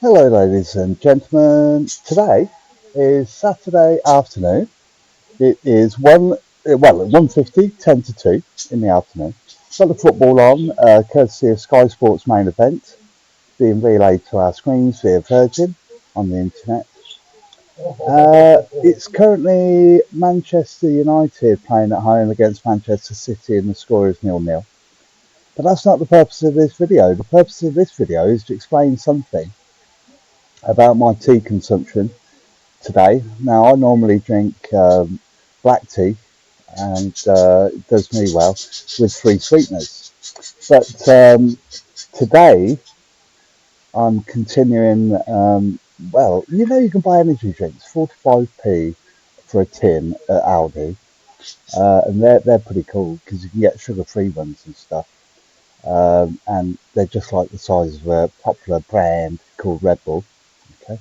Hello, ladies and gentlemen. Today is Saturday afternoon. It is 1:50, 10 to 2 in the afternoon. Got the football on, courtesy of Sky Sports main event, being relayed to our screens via Virgin on the internet. It's currently Manchester United playing at home against Manchester City, and the score is 0-0. But that's not the purpose of this video. The purpose of this video is to explain something about my tea consumption today. Now, I normally drink black tea, and it does me well with free sweeteners. But today, I'm continuing. You can buy energy drinks, 45p for a tin at Aldi, and they're pretty cool because you can get sugar-free ones and stuff. And they're just like the size of a popular brand called Red Bull, okay,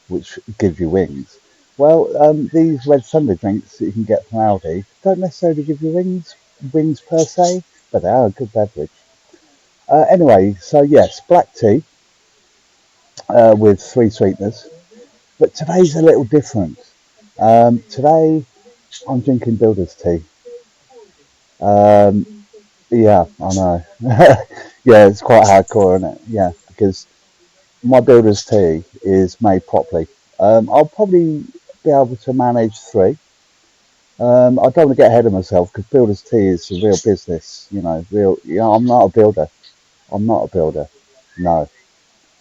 which gives you wings. Well, these red Sunday drinks that you can get from Aldi don't necessarily give you wings per se, but they are a good beverage. Anyway, so yes, black tea with three sweeteners, but today's a little different. Today I'm drinking builder's tea. Um, yeah, I know. Yeah, it's quite hardcore, isn't it? Yeah, because my builder's tea is made properly. I'll probably be able to manage three. I don't want to get ahead of myself because builder's tea is a real business, real. I'm not a builder. I'm not a builder, no.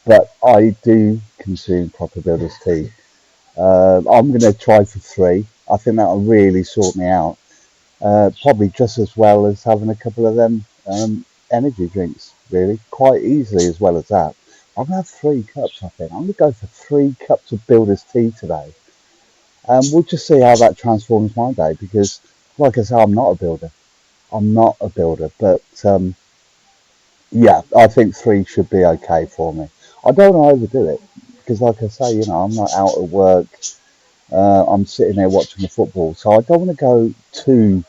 But I do consume proper builder's tea. I'm going to try for three. I think that'll really sort me out. Probably just as well as having a couple of them energy drinks, really. Quite easily as well as that. I'm going to have 3 cups, I think. I'm going to go for 3 cups of builder's tea today. We'll just see how that transforms my day because, like I say, I'm not a builder. I'm not a builder, but yeah, I think three should be okay for me. I don't want to overdo it because, like I say, I'm not out at work. I'm sitting there watching the football, so I don't want to go too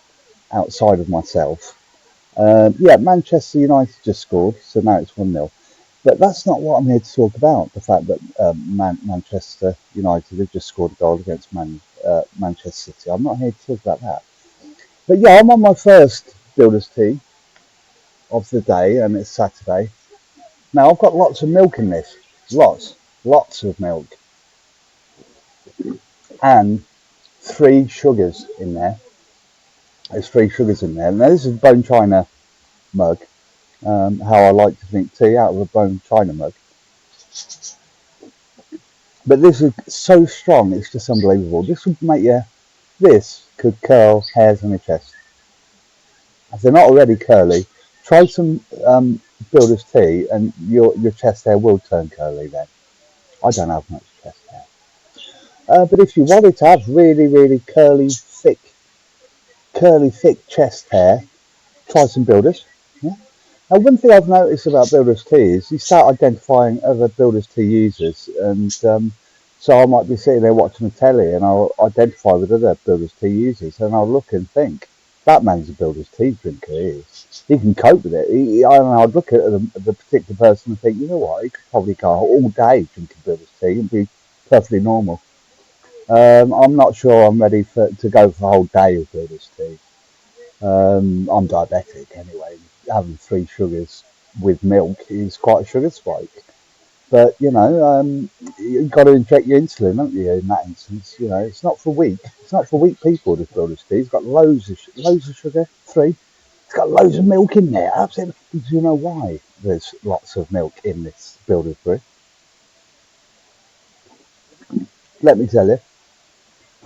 outside of myself. Yeah, Manchester United just scored, so now it's 1-0. But that's not what I'm here to talk about. The fact that Manchester United have just scored a goal against Manchester City. I'm not here to talk about that. But yeah, I'm on my first builder's tea of the day, and it's Saturday. Now I've got lots of milk in this, lots of milk, and three sugars in there. There's three sugars in there. Now this is a bone china mug. How I like to drink tea out of a bone china mug. But this is so strong, it's just unbelievable. This could curl hairs on your chest. If they're not already curly, try some builder's tea and your chest hair will turn curly then. I don't have much chest hair. But if you wanted to have really, really curly, thick chest hair, try some builders. Yeah? Now, one thing I've noticed about builder's tea is you start identifying other builder's tea users, and so I might be sitting there watching the telly, and I'll identify with other builder's tea users, and I'll look and think, that man's a builder's tea drinker. He can cope with it. I'd look at the particular person and think, you know what, he could probably go all day drinking builder's tea and be perfectly normal. I'm not sure I'm ready to go for a whole day of builder's tea. I'm diabetic anyway. Having 3 sugars with milk is quite a sugar spike. But you've got to inject your insulin, haven't you? In that instance, it's not for weak. It's not for weak people. This builder's tea. It's got loads of sugar. 3. It's got loads of milk in there. Absolutely. Do you know why there's lots of milk in this builder's brew? Let me tell you.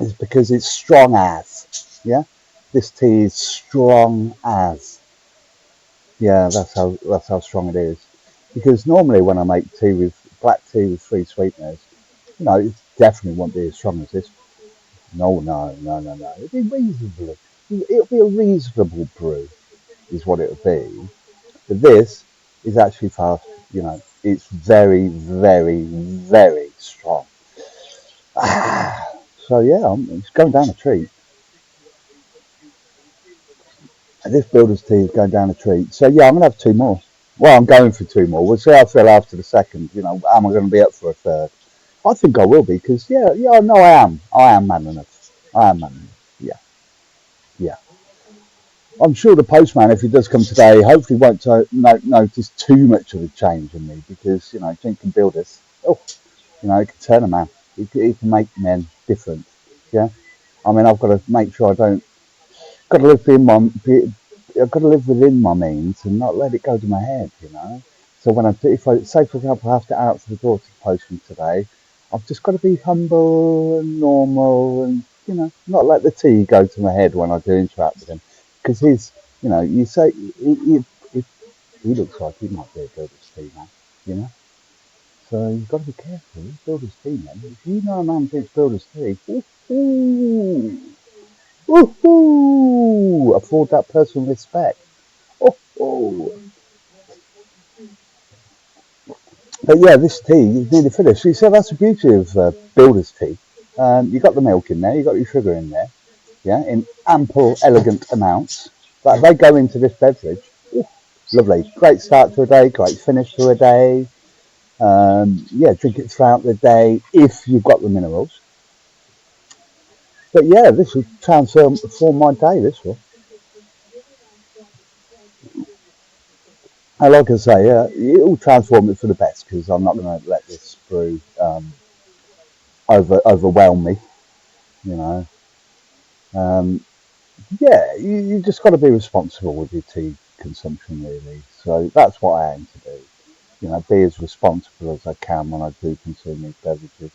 It's because it's strong as. Yeah. This tea is strong as. Yeah, that's how strong it is. Because normally when I make black tea with 3 sweeteners, it definitely won't be as strong as this. No. It'll be reasonable. It'll be a reasonable brew, is what it'll be. But this is actually fast. It's very, very, very strong. So yeah, it's going down a treat. This builder's tea is going down a treat. So yeah, I'm gonna have 2 more. Well, I'm going for two more. We'll see how I feel after the second. Am I going to be up for a third? I think I will be because yeah, no, I am. I am man enough. I am man enough. Yeah, yeah. I'm sure the postman, if he does come today, hopefully won't notice too much of a change in me because drink can build us. Oh, it can turn a man. It can make men different. Yeah. I mean, I've got to make sure I don't. Got to live within I've got to live within my means and not let it go to my head. So when if I say for example I have to out to the door to the postman today, I've just got to be humble and normal and not let the tea go to my head when I do interact with him, because you say he looks like he might be a builder's tea man, you know. So you've got to be careful. Builder's tea man. If you know a man drinks builder's tea, ooh, woohoo! Afford that person respect. Oh, oh. But yeah, this tea is nearly finished. You see, that's the beauty of builder's tea. You got the milk in there, you got your sugar in there, yeah, in ample, elegant amounts. But they go into this beverage. Ooh, lovely. Great start to a day, great finish to a day. Yeah, drink it throughout the day if you've got the minerals. But yeah, this will transform my day, this will. And like I say, it'll transform it for the best because I'm not going to let this brew overwhelm me. You know, um, yeah, you just got to be responsible with your tea consumption, really. So that's what I aim to do. Be as responsible as I can when I do consume these beverages.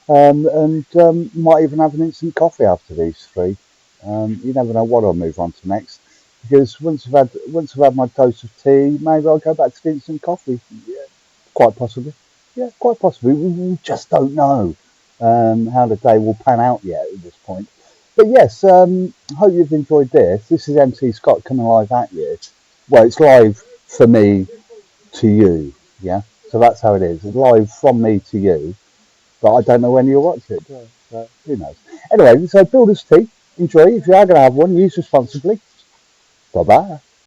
And might even have an instant coffee after these three. You never know what I'll move on to next. Because once I've had my dose of tea, maybe I'll go back to the instant coffee. Quite possibly. Yeah, quite possibly. We just don't know how the day will pan out yet at this point. But yes, I hope you've enjoyed this. This is MC Scott coming live at you. Well, it's live for me to you. Yeah, so that's how it is. It's live from me to you, but I don't know when you'll watch it. So who knows? Anyway, so Builder's Tea. Enjoy. If you are going to have one, use responsibly. Bye bye.